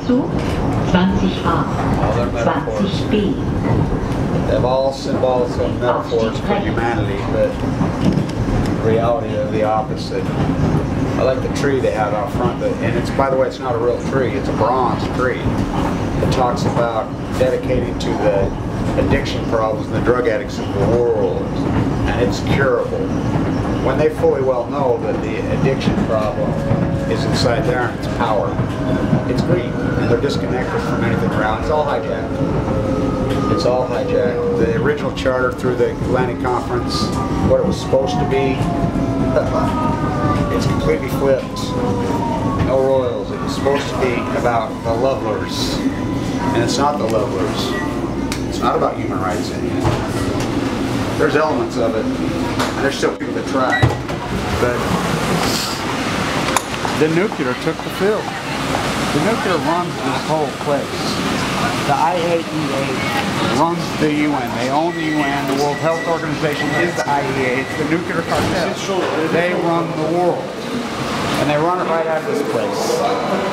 Zug 20A, 20B. They have all symbols and metaphors for humanity, but reality of the opposite. I like the tree they have out front, and it's, by the way, it's not a real tree, it's a bronze tree. It talks about dedicating to the addiction problems and the drug addicts of the world, and it's curable. When they fully well know that the addiction problem is inside there and it's power. It's greed, and they're disconnected from anything around. It's all hijacked. It's all hijacked. The original charter through the Atlantic Conference, what it was supposed to be, it's completely flipped. No royals. It was supposed to be about the levelers, and it's not the levelers. It's not about human rights anymore. There's elements of it, and there's still people that try. But the nuclear took the field. The nuclear runs this whole place. The I.A.E.A. runs the UN. They own the UN. The World Health Organization is the I.A.E.A. It's the nuclear cartel. They run the world. And they run it right out of this place.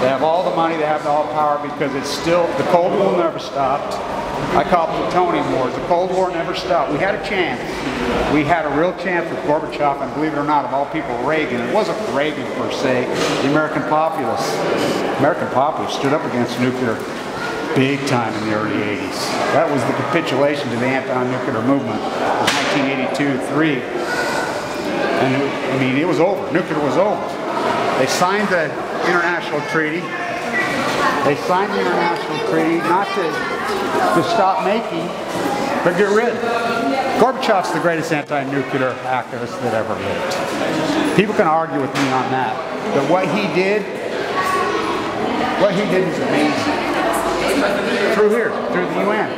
They have all the money, they have all the power, because it's still, the Cold War never stopped. I call it plutonium wars. The Cold War never stopped. We had a chance. We had a real chance with Gorbachev, and believe it or not, of all people, Reagan. It wasn't Reagan per se, the American populace. American populace stood up against nuclear big time in the early 80s. That was the capitulation to the anti-nuclear movement. It was 1982-3. And I mean, it was over. Nuclear was over. They signed the international treaty. They signed the international treaty not to stop making, but get rid. Gorbachev's the greatest anti-nuclear activist that ever lived. People can argue with me on that, but what he did is amazing. Through here, through the UN.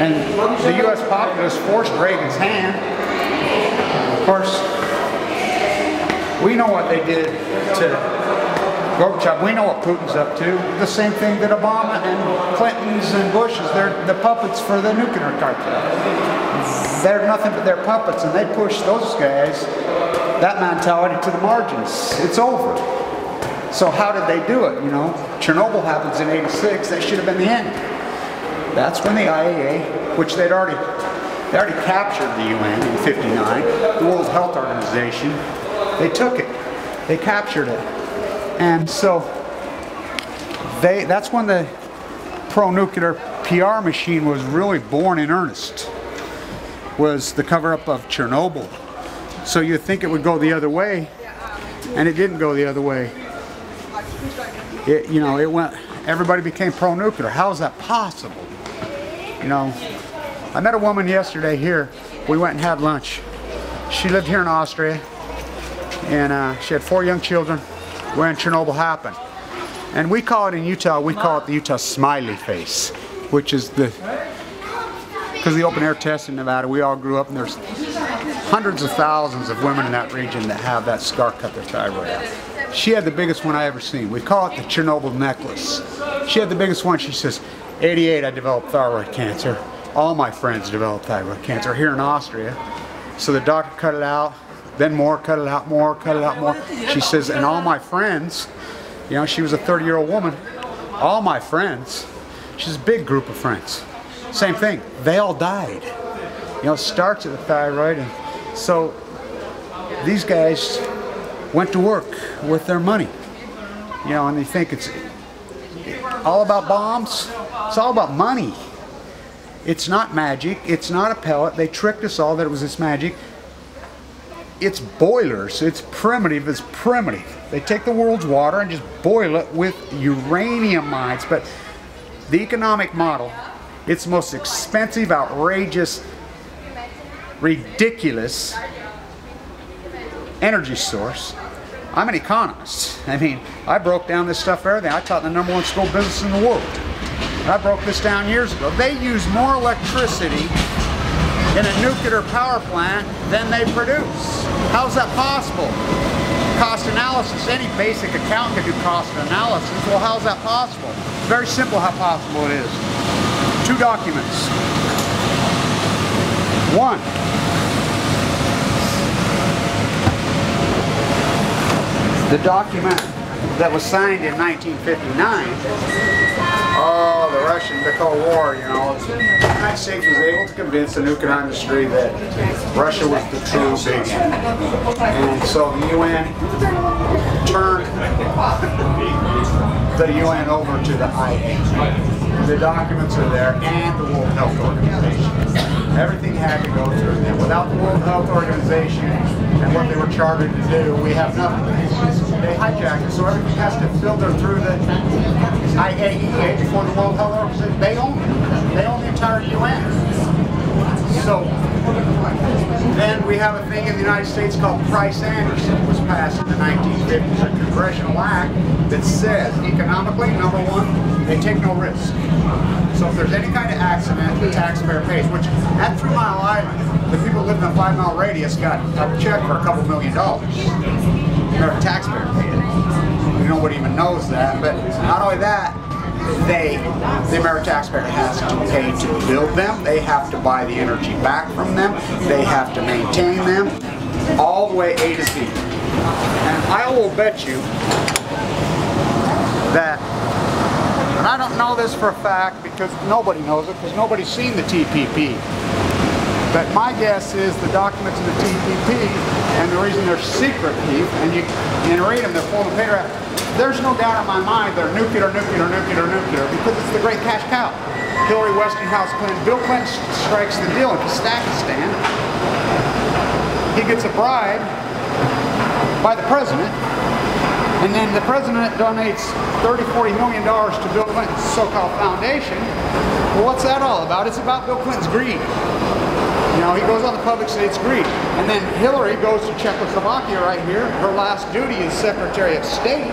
And the U.S. populace forced Reagan's hand. Of course, we know what they did to Gorbachev. We know what Putin's up to. The same thing that Obama and Clinton's and Bush's. They're the puppets for the nuclear cartel. They're nothing but their puppets, and they push those guys, that mentality, to the margins. It's over. So how did they do it? You know, Chernobyl happens in '86. That should have been the end. That's when the I.A.E.A., which they already captured the UN in '59, the World Health Organization. They took it. They captured it. And so that's when the pro-nuclear PR machine was really born in earnest, was the cover-up of Chernobyl. So you'd think it would go the other way, and it didn't go the other way. It went, everybody became pro-nuclear. How is that possible? You know, I met a woman yesterday here. We went and had lunch. She lived here in Austria, and she had 4 young children when Chernobyl happened. And we call it in Utah, we call it the Utah smiley face, which is because of the open air test in Nevada, we all grew up, and there's hundreds of thousands of women in that region that have that scar cut their thyroid out. She had the biggest one I ever seen. We call it the Chernobyl necklace. She had the biggest one. She says, '88 I developed thyroid cancer. All my friends developed thyroid cancer here in Austria. So the doctor cut it out, then more, cut it out more, cut it out more. She says, and all my friends, you know, she was a 30-year-old woman, all my friends, she's a big group of friends, same thing, they all died. You know, it starts at the thyroid, and so these guys went to work with their money, you know, and they think it's all about bombs. It's all about money. It's not magic. It's not a pellet. They tricked us all that it was this magic. It's boilers. It's primitive. It's primitive. They take the world's water and just boil it with uranium mines. But the economic model, it's the most expensive, outrageous, ridiculous energy source. I'm an economist. I mean, I broke down this stuff for everything. I taught the #1 school business in the world. I broke this down years ago. They use more electricity in a nuclear power plant than they produce. How's that possible? Cost analysis. Any basic accountant can do cost analysis. Well, how's that possible? Very simple how possible it is. 2 documents. 1. The document that was signed in 1959, oh, the Russian, the Cold War, you know, the United States was able to convince the nuclear industry that Russia was the true big enemy. And so the UN turned the UN over to the I.A.E.A. The documents are there, and the World Health Organization. Everything had to go through them. Without the World Health Organization and what they were chartered to do, we have nothing. They hijacked it, so everything has to filter through the I.A.E.A. before the World Health Organization. They own it. They own the entire UN. So then we have a thing in the United States called Price-Anderson, was passed in the 1950s, a congressional act that says economically, number one, they take no risk. So if there's any kind of accident, the taxpayer pays, which at 3 Mile Island, the people living in a 5-mile radius got a check for a couple $1 million. Their taxpayer paid it. Nobody even knows that, but not only that, the American taxpayer has to pay to build them, they have to buy the energy back from them, they have to maintain them, all the way A to Z. And I will bet you that, and I don't know this for a fact because nobody knows it, because nobody's seen the TPP, but my guess is the documents of the TPP, and the reason they're secret, Keith, and you can read them, they're full of paragraph. There's no doubt in my mind they're nuclear, nuclear, nuclear, nuclear, because it's the great cash cow. Hillary, Westinghouse, Clinton. Bill Clinton strikes the deal in Kazakhstan. He gets a bribe by the president, and then the president donates $30, $40 million to Bill Clinton's so-called foundation. Well, what's that all about? It's about Bill Clinton's greed. You know, he goes on the public say it's greed. And then Hillary goes to Czechoslovakia right here. Her last duty is Secretary of State.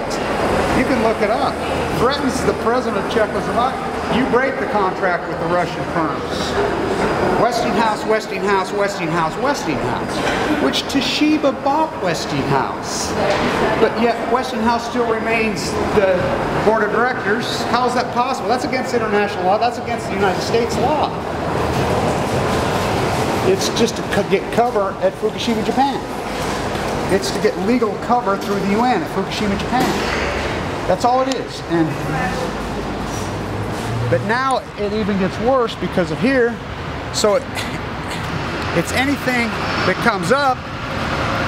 You can look it up. Threatens the president of Czechoslovakia. You break the contract with the Russian firms. Westinghouse, Westinghouse, Westinghouse, Westinghouse. Which Toshiba bought Westinghouse. But yet Westinghouse still remains the board of directors. How is that possible? That's against international law. That's against the United States law. It's just to get cover at Fukushima, Japan. It's to get legal cover through the UN at Fukushima, Japan. That's all it is. But now it even gets worse because of here. So it's anything that comes up,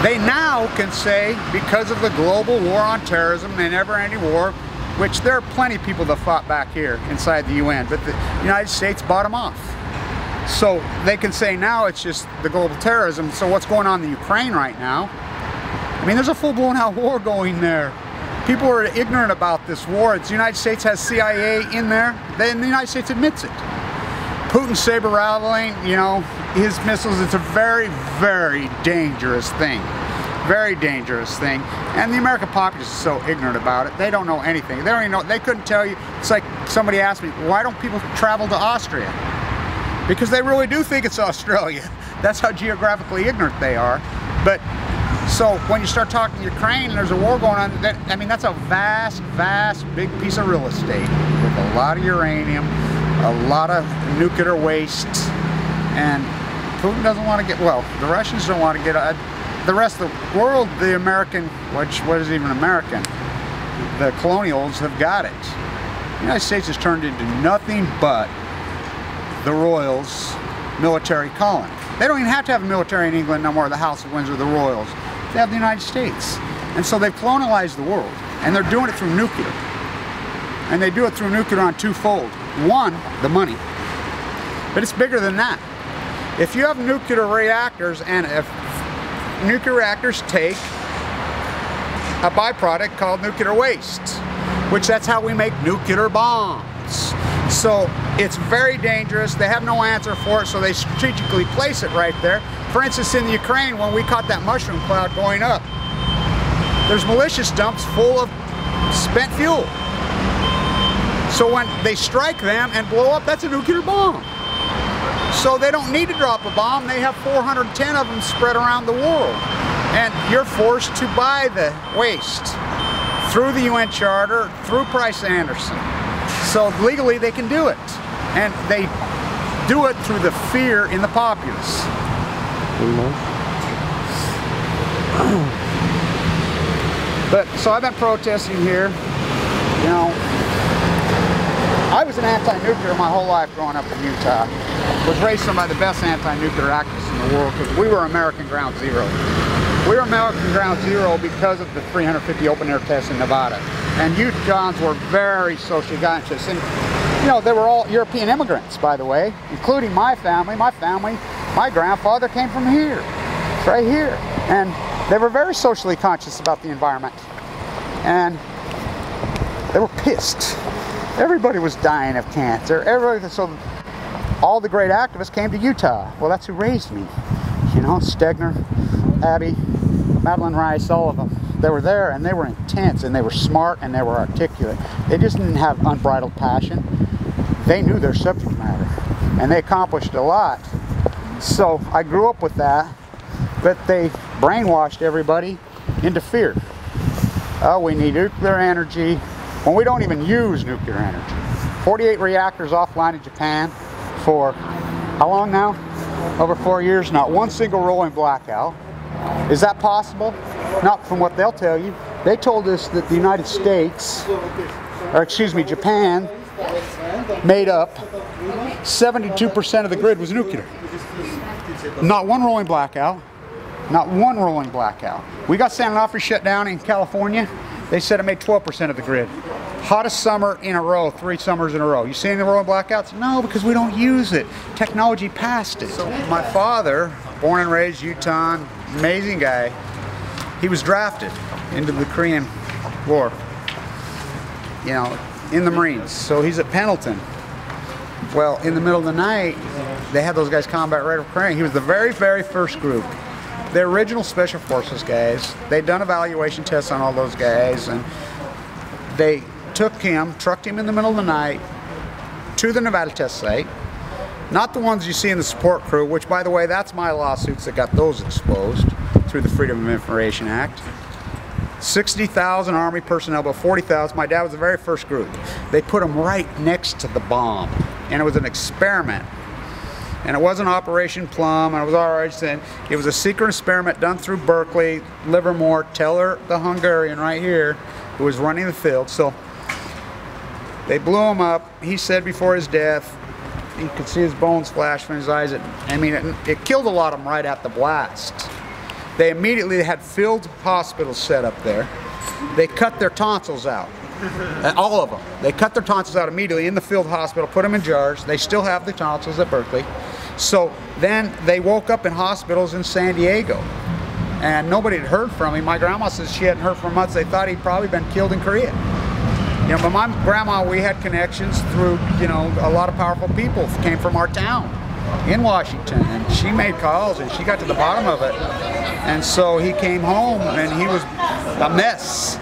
they now can say, because of the global war on terrorism and never-ending war, which there are plenty of people that fought back here inside the UN, but the United States bought them off. So they can say now it's just the global terrorism. So what's going on in Ukraine right now? I mean, there's a full-blown out war going there. People are ignorant about this war. The United States has CIA in there. Then the United States admits it. Putin's saber rattling, you know, his missiles. It's a very, very dangerous thing. Very dangerous thing. And the American populace is so ignorant about it. They don't know anything. They don't even know. They couldn't tell you. It's like somebody asked me, why don't people travel to Austria? Because they really do think it's Australia. That's how geographically ignorant they are. But so when you start talking Ukraine and there's a war going on, I mean, that's a vast, vast, big piece of real estate with a lot of uranium, a lot of nuclear waste, and Putin doesn't want to get, well, the Russians don't want to get, the rest of the world, the American, what is even American, the colonials have got it. The United States has turned into nothing but the Royals' military colony. They don't even have to have a military in England no more, the House of Windsor, the Royals. They have the United States. And so they've colonialized the world. And they're doing it through nuclear. And they do it through nuclear on twofold. One, the money. But it's bigger than that. If you have nuclear reactors, and if nuclear reactors take a byproduct called nuclear waste, which that's how we make nuclear bombs. So it's very dangerous. They have no answer for it, so they strategically place it right there. For instance, in the Ukraine, when we caught that mushroom cloud going up, there's malicious dumps full of spent fuel. So when they strike them and blow up, that's a nuclear bomb. So they don't need to drop a bomb. They have 410 of them spread around the world. And you're forced to buy the waste through the UN Charter, through Price-Anderson. So legally they can do it. And they do it through the fear in the populace. But so I've been protesting here. You know, I was an anti-nuclear my whole life growing up in Utah. Was raised by the best anti-nuclear activists in the world because we were American ground zero. We were American ground zero because of the 350 open air tests in Nevada. And Utahns were very socially conscious. And, you know, they were all European immigrants, by the way, including my family. My grandfather came from here, right here. And they were very socially conscious about the environment. And they were pissed. Everybody was dying of cancer. So all the great activists came to Utah. Well, that's who raised me. You know, Stegner, Abby, Madeline Rice, all of them. They were there and they were intense and they were smart and they were articulate. They just didn't have unbridled passion. They knew their subject matter and they accomplished a lot. So I grew up with that, but they brainwashed everybody into fear. Oh, we need nuclear energy when we don't even use nuclear energy. 48 reactors offline in Japan for how long now? Over 4 years, not one single rolling blackout. Is that possible? Not from what they'll tell you. They told us that the United States, or excuse me, Japan, made up 72% of the grid was nuclear. Not one rolling blackout. Not one rolling blackout. We got San Onofre shut down in California. They said it made 12% of the grid. Hottest summer in a row, 3 summers in a row. You see any rolling blackouts? No, because we don't use it. Technology passed it. So my father, born and raised Utah, amazing guy, he was drafted into the Korean War, you know, in the Marines. So he's at Pendleton. Well, in the middle of the night, they had those guys combat right over Korea. He was the very, very first group. The original Special Forces guys. They'd done evaluation tests on all those guys, and they took him, trucked him in the middle of the night to the Nevada test site. Not the ones you see in the support crew, which, by the way, that's my lawsuits that got those exposed through the Freedom of Information Act. 60,000 Army personnel, about 40,000. My dad was the very first group. They put him right next to the bomb, and it was an experiment. And it wasn't Operation Plum, and it was already saying it was a secret experiment done through Berkeley, Livermore, Teller, the Hungarian right here, who was running the field. So they blew him up. He said before his death, you could see his bones flash from his eyes. It killed a lot of them right at the blast. They immediately had field hospitals set up there. They cut their tonsils out. All of them. They cut their tonsils out immediately in the field hospital, put them in jars. They still have the tonsils at Berkeley. So then they woke up in hospitals in San Diego. And nobody had heard from him. My grandma says she hadn't heard for months. They thought he'd probably been killed in Korea. You know, but my grandma, we had connections through, you know, a lot of powerful people came from our town in Washington, and she made calls and she got to the bottom of it. And so he came home and he was a mess,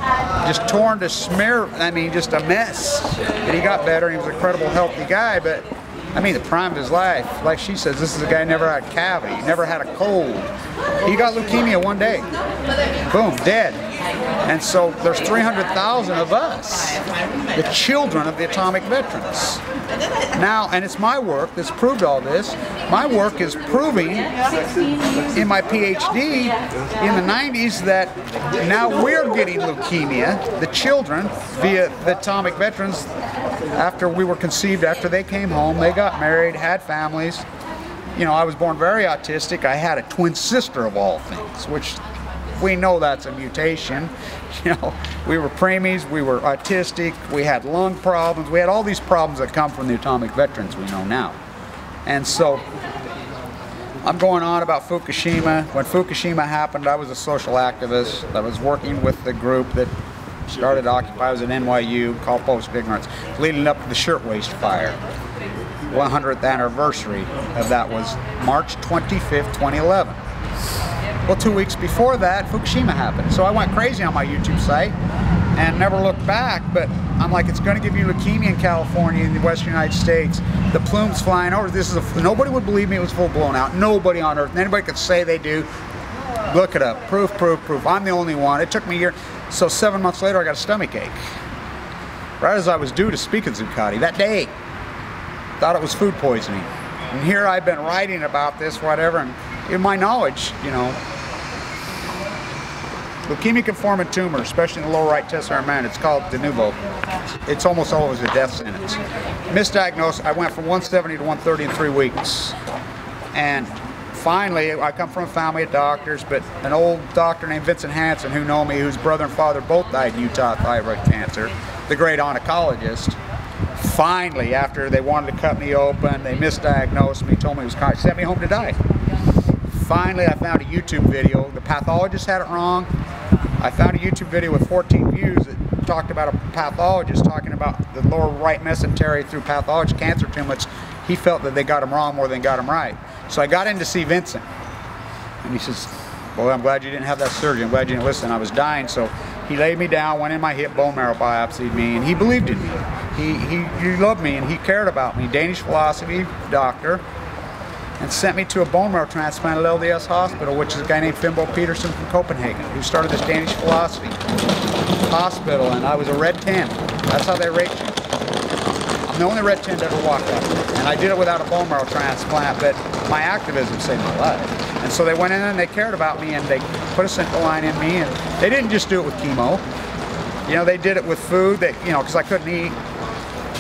just torn to smear, just a mess. And he got better, he was an incredible healthy guy, but the prime of his life, like she says, this is a guy who never had a cavity, never had a cold. He got leukemia one day, boom, dead. And so there's 300,000 of us, the children of the atomic veterans. Now, and it's my work that's proved all this. My work is proving in my PhD in the 90s that now we're getting leukemia, the children, via the atomic veterans. After we were conceived, after they came home, they got married, had families. You know, I was born very autistic. I had a twin sister of all things, which we know that's a mutation. You know, we were preemies, we were autistic, we had lung problems, we had all these problems that come from the atomic veterans we know now. And so I'm going on about Fukushima. When Fukushima happened, I was a social activist. I was working with the group that started Occupy. I was at NYU, called Post Ignorance, leading up to the Shirtwaist Fire. 100th anniversary of that was March 25th, 2011. Well, 2 weeks before that, Fukushima happened. So I went crazy on my YouTube site and never looked back, but I'm like, it's going to give you leukemia in California, in the western United States. The plumes flying over. Nobody would believe me it was full blown out. Nobody on earth. And anybody could say they do. Look it up. Proof, proof, proof. I'm the only one. It took me a year. So 7 months later, I got a stomach ache. Right as I was due to speak at Zuccotti that day. Thought it was food poisoning. And here I've been writing about this, whatever, and in my knowledge, you know, Leukemia-conforming tumor, especially in the lower right testicular man. It's called de novo. It's almost always a death sentence. Misdiagnosed. I went from 170 to 130 in 3 weeks. And finally, I come from a family of doctors, but an old doctor named Vincent Hansen, who know me, whose brother and father both died in Utah of thyroid cancer, the great oncologist. Finally, after they wanted to cut me open, they misdiagnosed me, told me it was cancer, sent me home to die. Finally, I found a YouTube video. The pathologist had it wrong. I found a YouTube video with 14 views that talked about a pathologist talking about the lower right mesentery through pathology cancer tumors. He felt that they got him wrong more than got him right. So I got in to see Vincent. And he says, "Boy, I'm glad you didn't have that surgery. I'm glad you didn't listen. I was dying." So he laid me down, went in my hip, bone marrow biopsied me, and he believed in me. He loved me and he cared about me. Danish philosophy doctor. And sent me to a bone marrow transplant at LDS Hospital, which is a guy named Fimbo Peterson from Copenhagen, who started this Danish philosophy hospital, and I was a red 10. That's how they rate you. I'm the only red 10 to ever walk out. And I did it without a bone marrow transplant, but my activism saved my life. And so they went in and they cared about me, and they put a central line in me, and they didn't just do it with chemo. You know, they did it with food, that, you know, because I couldn't eat.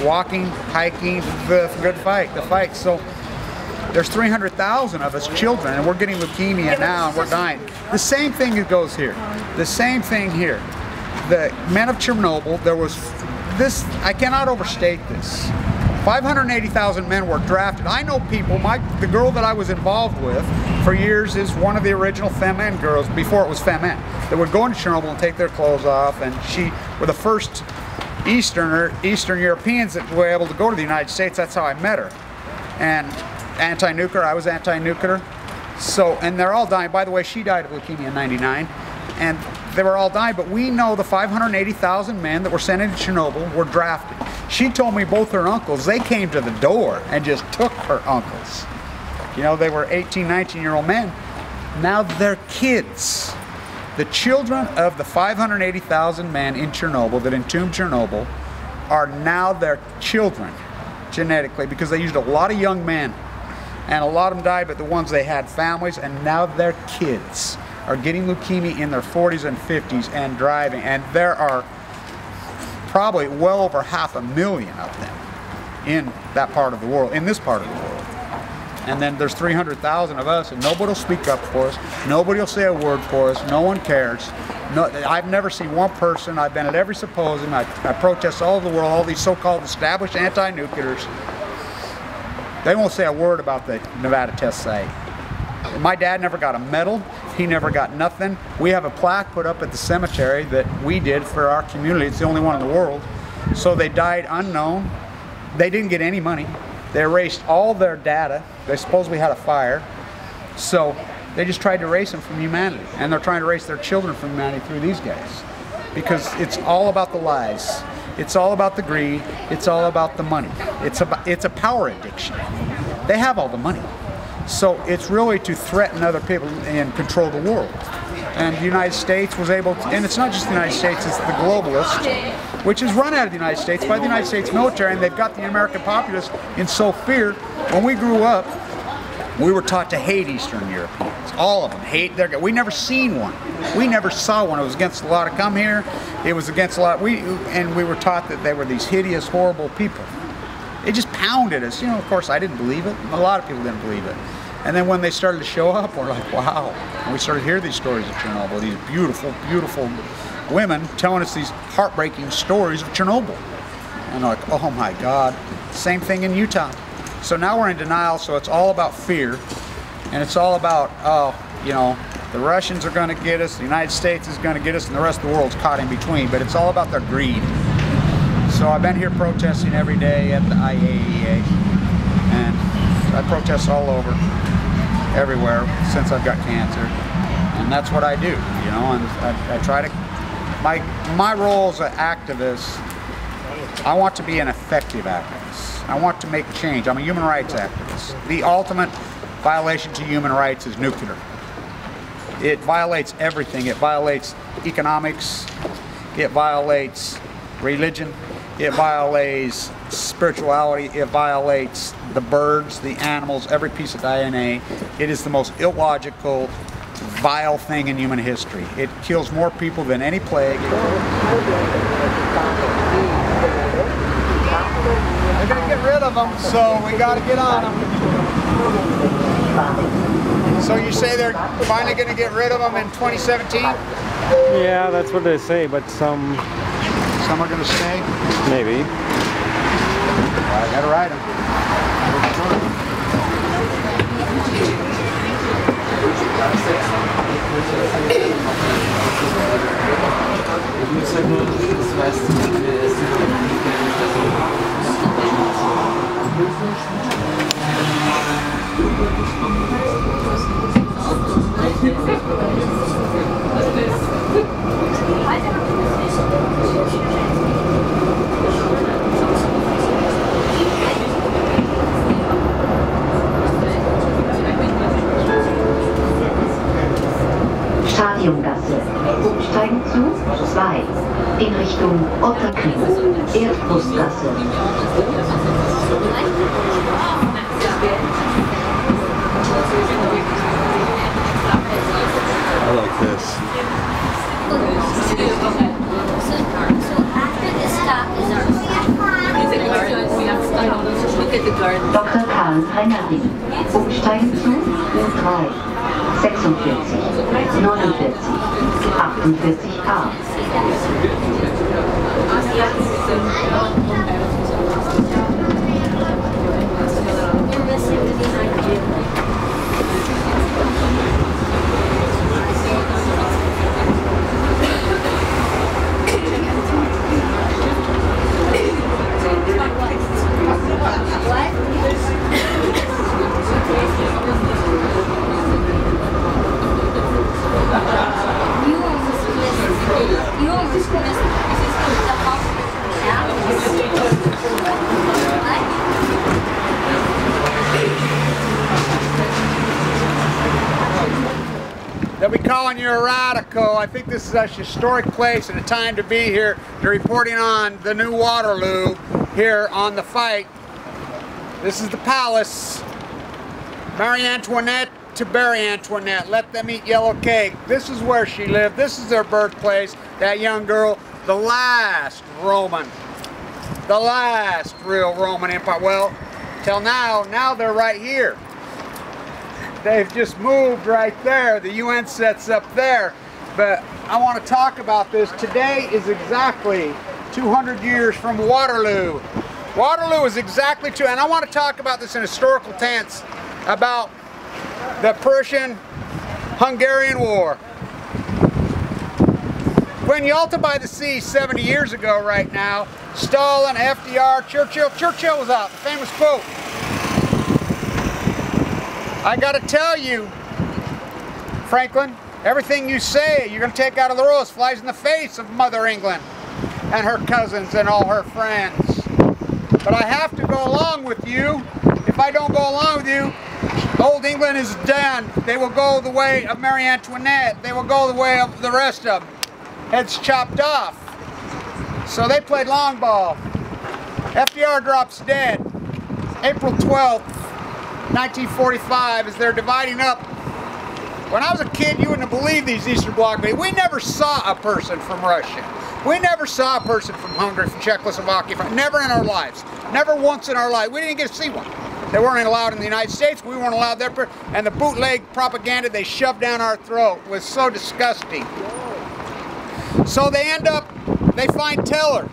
Walking, hiking, the good fight, the fight. So there's 300,000 of us children, and we're getting leukemia now, and we're dying. The same thing goes here. The same thing here. The men of Chernobyl, there was this, I cannot overstate this. 580,000 men were drafted. I know people, the girl that I was involved with for years is one of the original Femen girls, before it was Femen, that would go into Chernobyl and take their clothes off, and she were the first Eastern Europeans that were able to go to the United States. That's how I met her. And anti-nuclear, I was anti-nuclear. So, and they're all dying. By the way, she died of leukemia in '99. And they were all dying, but we know the 580,000 men that were sent into Chernobyl were drafted. She told me both her uncles, they came to the door and just took her uncles. You know, they were 18, 19-year-old men. Now they're kids. The children of the 580,000 men in Chernobyl that entombed Chernobyl are now their children genetically, because they used a lot of young men, and a lot of them died, but the ones they had families, and now their kids are getting leukemia in their 40s and 50s and driving, and there are probably well over 500,000 of them in that part of the world, in this part of the world. And then there's 300,000 of us, and nobody will speak up for us. Nobody will say a word for us. No one cares. No, I've never seen one person. I've been at every symposium. I protest all over the world, all these so-called established anti-nuclears. They won't say a word about the Nevada test site. My dad never got a medal. He never got nothing. We have a plaque put up at the cemetery that we did for our community. It's the only one in the world. So they died unknown. They didn't get any money. They erased all their data. They supposedly had a fire. So they just tried to erase them from humanity. And they're trying to erase their children from humanity through these guys. Because it's all about the lies. It's all about the greed. It's all about the money. It's a power addiction. They have all the money. So it's really to threaten other people and control the world. And the United States was able to, and it's not just the United States, it's the globalist, which is run out of the United States by the United States military, and they've got the American populace in so fear. When we grew up, we were taught to hate Eastern Europeans. All of them hate their guys. We never seen one. We never saw one. It was against the law to come here. It was against the law. And we were taught that they were these hideous, horrible people. It just pounded us. You know, of course, I didn't believe it. A lot of people didn't believe it. And then when they started to show up, we're like, wow. And we started to hear these stories of Chernobyl, these beautiful, beautiful women telling us these heartbreaking stories of Chernobyl. And we're like, oh my God. Same thing in Utah. So now we're in denial, so it's all about fear. And it's all about, oh, you know, the Russians are going to get us, the United States is going to get us, and the rest of the world's caught in between. But it's all about their greed. So I've been here protesting every day at the I.A.E.A. And I protest all over, everywhere, since I've got cancer. And that's what I do, you know, and I try to, my role as an activist, I want to be an effective activist. I want to make change. I'm a human rights activist. The ultimate violation to human rights is nuclear. It violates everything. It violates economics. It violates religion. It violates spirituality. It violates the birds, the animals, every piece of DNA. It is the most illogical, vile thing in human history. It kills more people than any plague. They're gonna get rid of them, so we gotta get on them. So you say they're finally gonna get rid of them in 2017? Yeah, that's what they say, but some are gonna stay? maybe. I gotta ride them. Stadiongasse. Umsteigen zu 2 in Richtung Otterkring, Erdbrustgasse. I like this. So after this stop is our look at the garden. Dr. Karl Heinrich. Umsteigen zu U3 46, 49, 48a. You almost missed the They'll be calling you a radical. I think this is a historic place and a time to be here. They're reporting on the new Waterloo here on the fight. This is the palace. Marie Antoinette to Marie Antoinette. Let them eat yellow cake. This is where she lived. This is their birthplace. That young girl, the last Roman. The last real Roman Empire. Well, till now they're right here. They've just moved right there. The UN sets up there. But I want to talk about this. Today is exactly 200 years from Waterloo. Waterloo is exactly and I want to talk about this in historical tense, about the Prussian-Hungarian War. When Yalta by the Sea 70 years ago right now, Stalin, FDR, Churchill was out, the famous quote. I gotta tell you, Franklin, everything you say you're gonna take out of the rose flies in the face of Mother England and her cousins and all her friends. But I have to go along with you. If I don't go along with you, old England is done. They will go the way of Marie Antoinette. They will go the way of the rest of them. Heads chopped off. So they played long ball. FDR drops dead. April 12th, 1945, as they're dividing up. When I was a kid, you wouldn't have believed these Eastern Bloc meetings. We never saw a person from Russia. We never saw a person from Hungary, from Czechoslovakia, never in our lives. Never once in our life. We didn't get to see one. They weren't allowed in the United States. We weren't allowed there. And the bootleg propaganda they shoved down our throat was so disgusting. So they find Teller.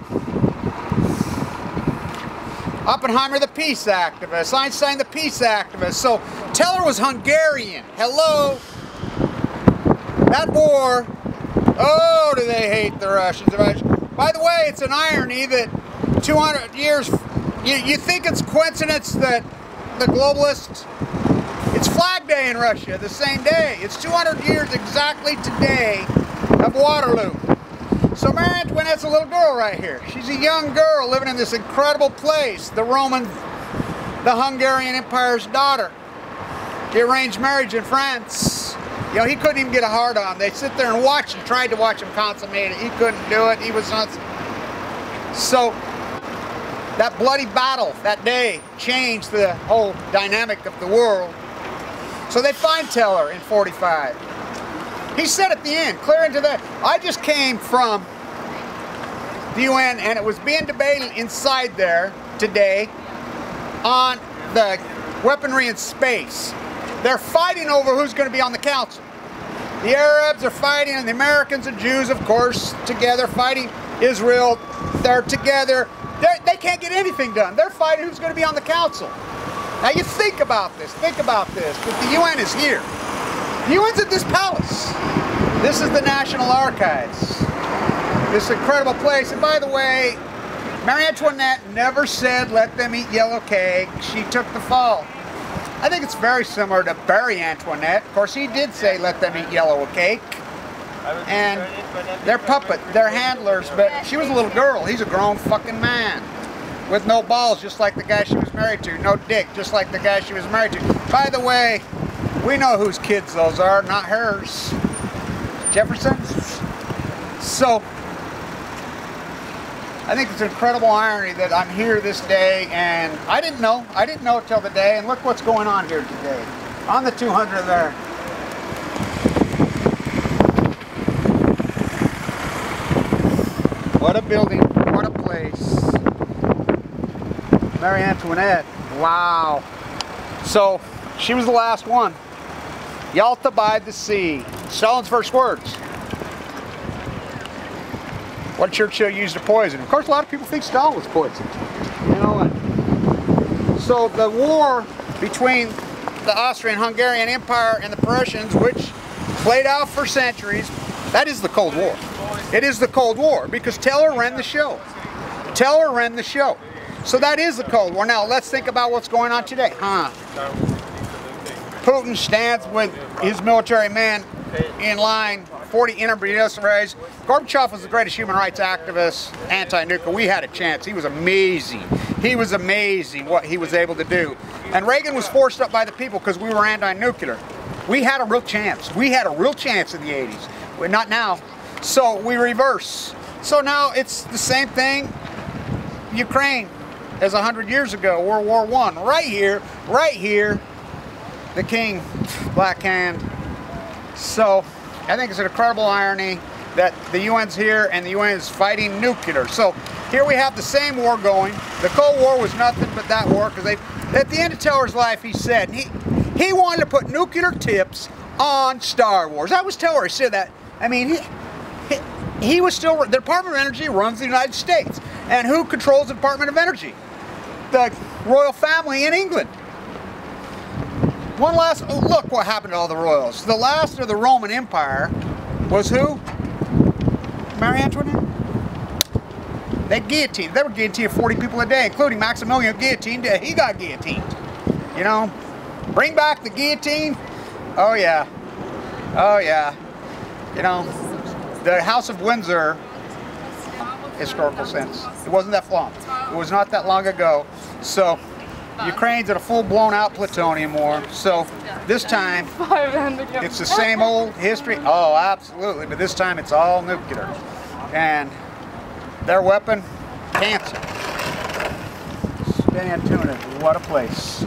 Oppenheimer, the peace activist. Einstein, the peace activist. So Teller was Hungarian. Hello. That war, oh, do they hate the Russians. By the way, it's an irony that 200 years, you think it's coincidence that the globalists, it's Flag Day in Russia, the same day. It's 200 years exactly today of Waterloo. So Marie Antoinette's a little girl right here. She's a young girl living in this incredible place. The Hungarian Empire's daughter. The arranged marriage in France. You know, he couldn't even get a hard on. They sit there and watch and tried to watch him consummate it. He couldn't do it. He was not. So that bloody battle that day changed the whole dynamic of the world. So they find Teller in 45. He said at the end, clear into the... I just came from the UN, and it was being debated inside there today on the weaponry in space. They're fighting over who's going to be on the council. The Arabs are fighting, and the Americans and Jews, of course, together fighting Israel. They're together. They can't get anything done. They're fighting who's going to be on the council. Now you think about this. Think about this. But the UN is here. The UN's at this palace. This is the National Archives. This incredible place. And by the way, Marie Antoinette never said, let them eat yellow cake. She took the fall. I think it's very similar to Marie Antoinette. Of course, he did say, let them eat yellow cake. And they're puppet, they're handlers, but she was a little girl. He's a grown fucking man. With no balls, just like the guy she was married to. No dick, just like the guy she was married to. By the way, we know whose kids those are, not hers. Jefferson's. So, I think it's an incredible irony that I'm here this day, and I didn't know till the day, and look what's going on here today. On the 200 there. What a building, what a place. Marie Antoinette, wow. So, she was the last one. Yalta by the sea. Stalin's first words. What Churchill used to poison. Of course, a lot of people think Stalin was poisoned. You know, so the war between the Austrian-Hungarian Empire and the Prussians, which played out for centuries, that is the Cold War. It is the Cold War because Teller ran the show. Teller ran the show. So that is the Cold War. Now let's think about what's going on today. Putin stands with his military men in line, 40 intermediate rays. Gorbachev was the greatest human rights activist, anti-nuclear. We had a chance. He was amazing. He was amazing what he was able to do. And Reagan was forced up by the people because we were anti-nuclear. We had a real chance. We had a real chance in the 80s. Well, not now. So we reverse. So now it's the same thing, Ukraine, as 100 years ago, World War I. Right here, the king, black hand. So I think it's an incredible irony that the UN's here and the UN is fighting nuclear. So here we have the same war going. The Cold War was nothing but that war because at the end of Teller's life, he said he wanted to put nuclear tips on Star Wars. That was Teller. He said that. I mean, he was still, the Department of Energy runs the United States. And who controls the Department of Energy? The royal family in England. One last, look what happened to all the royals. The last of the Roman Empire was who? Marie Antoinette. They guillotined. They were guillotining 40 people a day, including Maximilian guillotined. He got guillotined. You know, bring back the guillotine. Oh yeah. Oh yeah. You know, the House of Windsor, historical sense. It wasn't that long. It was not that long ago. So, Ukraine's at a full-blown out plutonium war. So, this time, it's the same old history. Oh, absolutely. But this time, it's all nuclear. And their weapon, cancer. Spin Antunes, what a place.